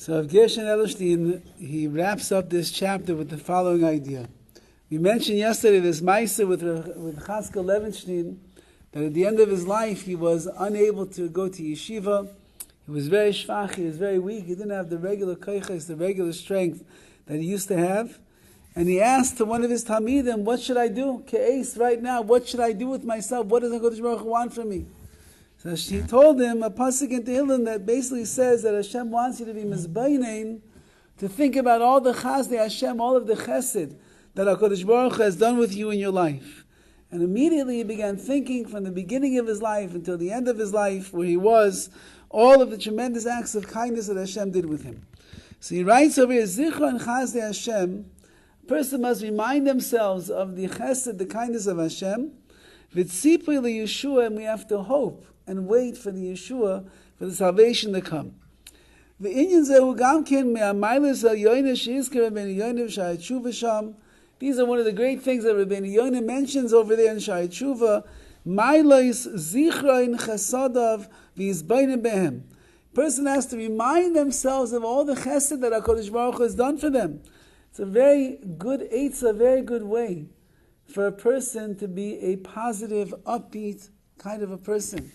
So Gershon Edelstein, he wraps up this chapter with the following idea. We mentioned yesterday this Maisa with Chaskel Levenstein, that at the end of his life he was unable to go to yeshiva. He was very shvach, he was very weak, he didn't have the regular koiches, the regular strength that he used to have. And he asked to one of his Talmidim, what should I do? Ke'es, right now, what should I do with myself? What does HaKadosh Baruch Hu want from me? So she told him a pasuk in Tehillim that basically says that Hashem wants you to be mizbaynein, to think about all the chasdei Hashem, all of the chesed that HaKadosh Baruch Hu has done with you in your life. And immediately he began thinking from the beginning of his life until the end of his life, where he was, all of the tremendous acts of kindness that Hashem did with him. So he writes over here, Zichron chasdei Hashem, a person must remind themselves of the chesed, the kindness of Hashem, v'tzipui liyeshua, and we have to hope and wait for the Yeshua, for the salvation to come. The inyan zehu gamken me'amaylis ha'yoyne she'izker Rabbeinu Yonim Sha'at Tshuva sham. These are one of the great things that Rabbeinu Yonim mentions over there in Sha'at Tshuva. Mailos zichroin chesadav v'yizbayne behem. Person has to remind themselves of all the chesed that HaKadosh Baruch Hu has done for them. It's a very good a very good way for a person to be a positive, upbeat kind of a person.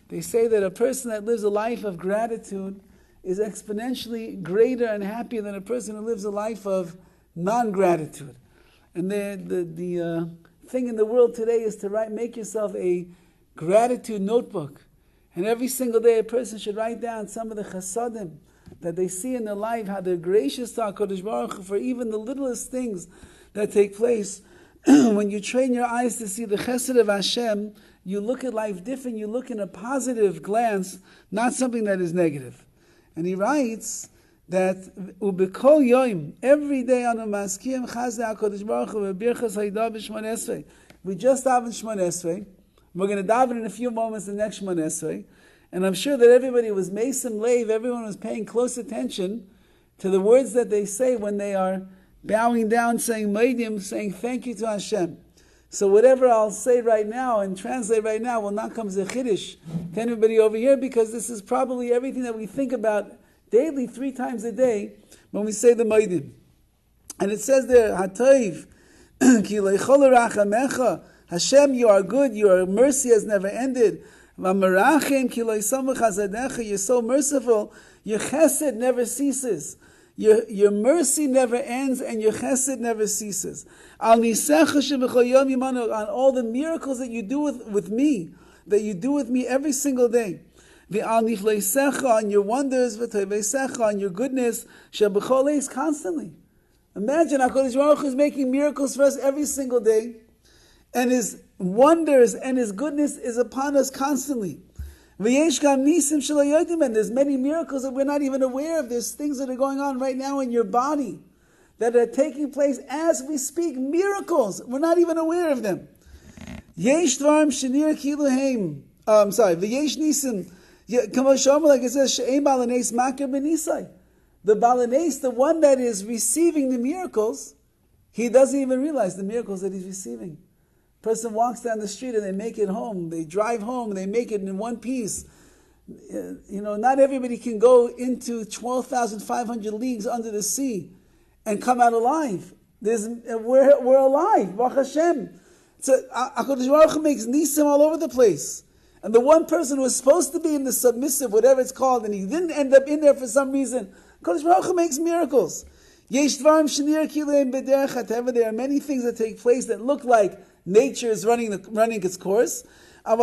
They say that a person that lives a life of gratitude is exponentially greater and happier than a person who lives a life of non-gratitude. And the thing in the world today is to make yourself a gratitude notebook. And every single day a person should write down some of the chasadim that they see in their life, how they're gracious to HaKadosh Baruch Hu for even the littlest things that take place. When you train your eyes to see the chesed of Hashem, you look at life different, you look in a positive glance, not something that is negative. And he writes that Ubekol Yoim, every day on a Maskiyim Chazeh HaKadosh Baruch Hu Birchas Haydah b'Shmon Esrei. We just davened Shmon Esrei. We're going to daven in a few moments the next Shmon Esrei. And I'm sure that everybody was Mesim Leiv, everyone was paying close attention to the words that they say when they are bowing down, saying Meidim, saying thank you to Hashem. So whatever I'll say right now and translate right now will not come as a chiddush to anybody over here, because this is probably everything that we think about daily, 3 times a day, when we say the Meidim. And it says there, Hatoiv, Ki leichol rachamecha, Hashem, you are good, your mercy has never ended. V'marachem ki leisamach hazadecha, you're so merciful, your chesed never ceases. Your mercy never ends and your chesed never ceases. On all the miracles that you do with me, that you do with me every single day. On your wonders, on your goodness, constantly. Imagine HaKadosh Baruch Hu is making miracles for us every single day, and His wonders and His goodness is upon us constantly. And there's many miracles that we're not even aware of. There's things that are going on right now in your body that are taking place as we speak. Miracles. We're not even aware of them. V'yesh nisim. Like it says, she'ein balanes makir b'nisai. The balanes, the one that is receiving the miracles, he doesn't even realize the miracles that he's receiving. Person walks down the street and they make it home. They drive home and they make it in one piece. Not everybody can go into 12,500 leagues under the sea and come out alive. We're alive, Baruch Hashem. So HaKadosh Baruch Hu makes nisim all over the place. And the one person who was supposed to be in the submissive, whatever it's called, and he didn't end up in there for some reason, HaKadosh Baruch Hu makes miracles. There are many things that take place that look like nature is running its course, but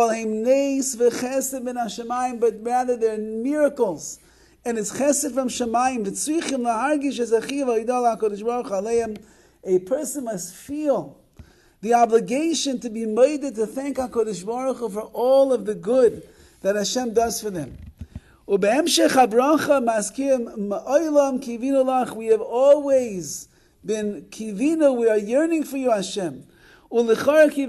rather they're miracles, and it's chesed from Shemayim. A person must feel the obligation to be made to thank HaKadosh Baruch Hu for all of the good that Hashem does for them. We have always been kivino, we are yearning for you, Hashem. We're waiting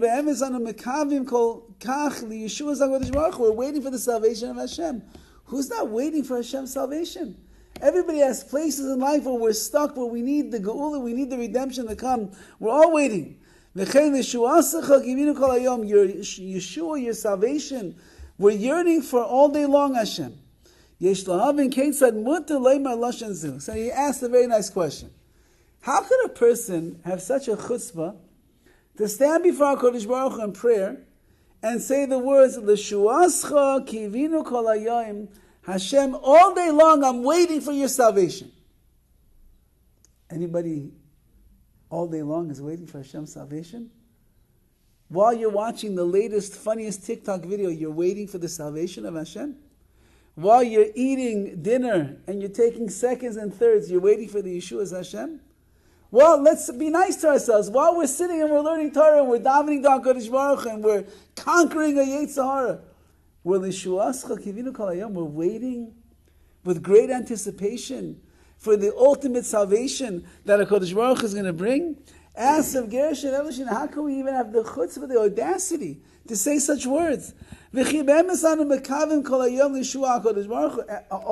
for the salvation of Hashem. Who's not waiting for Hashem's salvation? Everybody has places in life where we're stuck, where we need the geula, we need the redemption to come. We're all waiting. Your Yeshua, your salvation, we're yearning for all day long, Hashem. Yesh lahavin ketzad mutar leimar lashon zu. So he asked a very nice question. How could a person have such a chutzpah to stand before HaKadosh Baruch Hu in prayer and say the words, L'shuascha kivinu kol hayom, Hashem, all day long I'm waiting for your salvation. Anybody all day long is waiting for Hashem's salvation? While you're watching the latest, funniest TikTok video, you're waiting for the salvation of Hashem? While you're eating dinner and you're taking seconds and thirds, you're waiting for the Yeshua's Hashem? Well, let's be nice to ourselves. While we're sitting and we're learning Torah and we're davening to HaKadosh Baruch Hu and we're conquering a Yetzer Hara, we're waiting with great anticipation for the ultimate salvation that HaKadosh Baruch Hu is going to bring. Ask of Gersh and Elishin, how can we even have the chutzpah, the audacity to say such words? All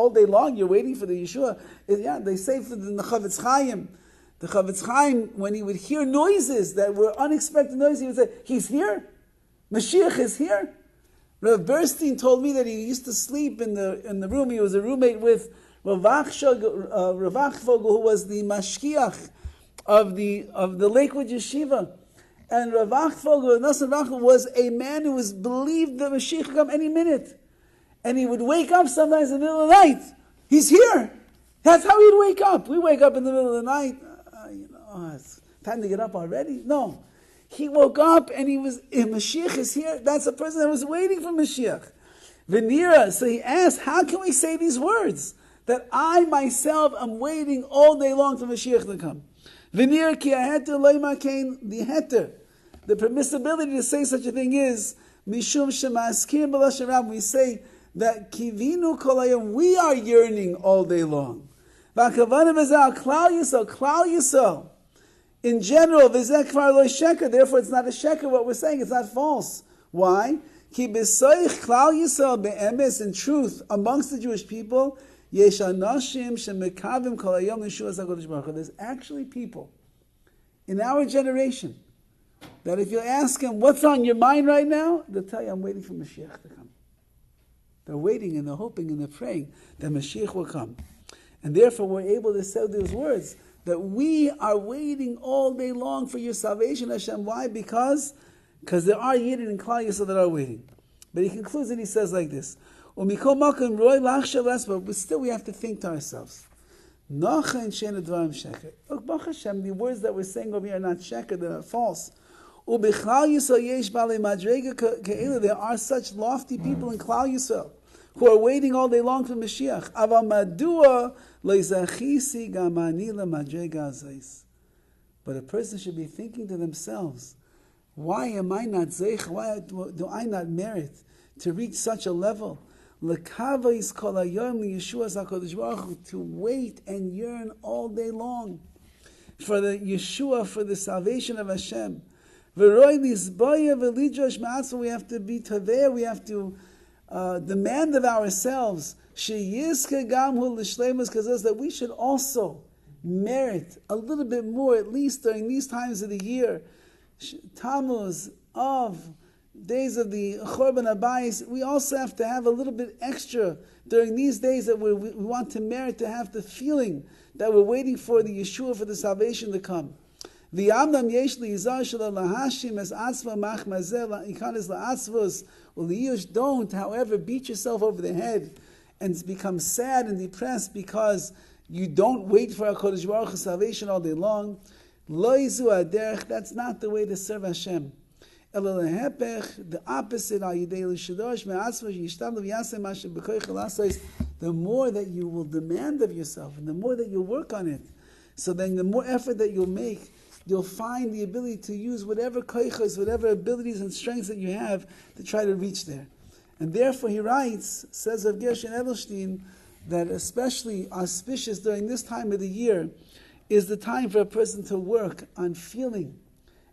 day long, you're waiting for the Yeshua. Yeah, they say for the Horowitz. The Chavetz Chaim, when he would hear noises that were unexpected noises, he would say, he's here? Mashiach is here? Rav Bernstein told me that he used to sleep in the room. He was a roommate with Rav Achvogel, who was the mashkiach of the Lakewood Yeshiva. And Rav Achvogel, Nassim Rachel, was a man who was believed that Mashiach would come any minute. And he would wake up sometimes in the middle of the night. He's here! That's how he'd wake up. We wake up in the middle of the night. It's time to get up already? No. He woke up and Mashiach is here. That's a person that was waiting for Mashiach. Venira, so he asked, how can we say these words? That I myself am waiting all day long for Mashiach to come. Venira ki aheter loima kain, the heter. The permissibility to say such a thing is, Mishum shemaskir b'lashon rab, we say that kivinu kol hayom, we are yearning all day long. V'akavana v'zeh klal yisrael. In general, v'zeh kvar lo sheker, therefore it's not a sheker what we're saying, it's not false. Why? Ki b'soich klal yisrael be'emes, in truth, amongst the Jewish people, yesh anashim shemekavim kol hayom l'shuas HaKadosh Baruch Hu. There's actually people in our generation that if you ask them, what's on your mind right now? They'll tell you, I'm waiting for Mashiach to come. They're waiting and they're hoping and they're praying that Mashiach will come. And therefore we're able to say those words, that we are waiting all day long for your salvation, Hashem. Why? Because there are Yidden and Klal Yisrael that are waiting. But he concludes and he says like this, but still we have to think to ourselves, Look, Baruch Hashem, the words that we're saying over here are not sheker, they're false. There are such lofty people in Klal Yisrael who are waiting all day long for Mashiach. But a person should be thinking to themselves, why am I not zeich? Why do I not merit to reach such a level? To wait and yearn all day long for the Yeshua, for the salvation of Hashem. We have to be taveh, we have to demand of ourselves that we should also merit a little bit more, at least during these times of the year, Tammuz, Av, days of the Chorban Abayis. We also have to have a little bit extra during these days that we want to merit, to have the feeling that we're waiting for the Yeshua, for the salvation to come. Don't, however, beat yourself over the head and become sad and depressed because you don't wait for HaKadosh Baruch Hu's salvation all day long. That's not the way to serve Hashem. The opposite, the more that you will demand of yourself and the more that you work on it, so then the more effort that you'll make, you'll find the ability to use whatever koichos, whatever abilities and strengths that you have to try to reach there. And therefore he writes, says of Gershon Edelstein, that especially auspicious during this time of the year is the time for a person to work on feeling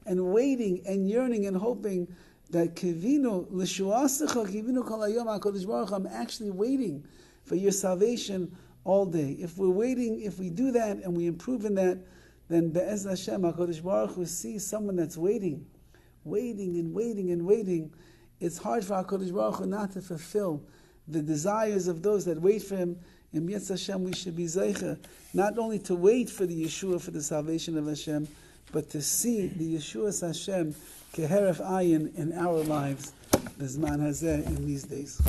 and waiting and yearning and hoping that kivinu l'shuasecha kivinu kol hayom HaKadosh Baruch Hu, I'm actually waiting for your salvation all day. If we're waiting, if we do that and we improve in that, then Be'ez Hashem, HaKadosh Baruch Hu sees someone that's waiting and waiting and waiting. It's hard for HaKadosh Baruch Hu not to fulfill the desires of those that wait for Him. In Yetz Hashem, we should be zeicha, not only to wait for the Yeshua, for the salvation of Hashem, but to see the Yeshua's Hashem keheref ayin in our lives, the Zman Hazeh, in these days.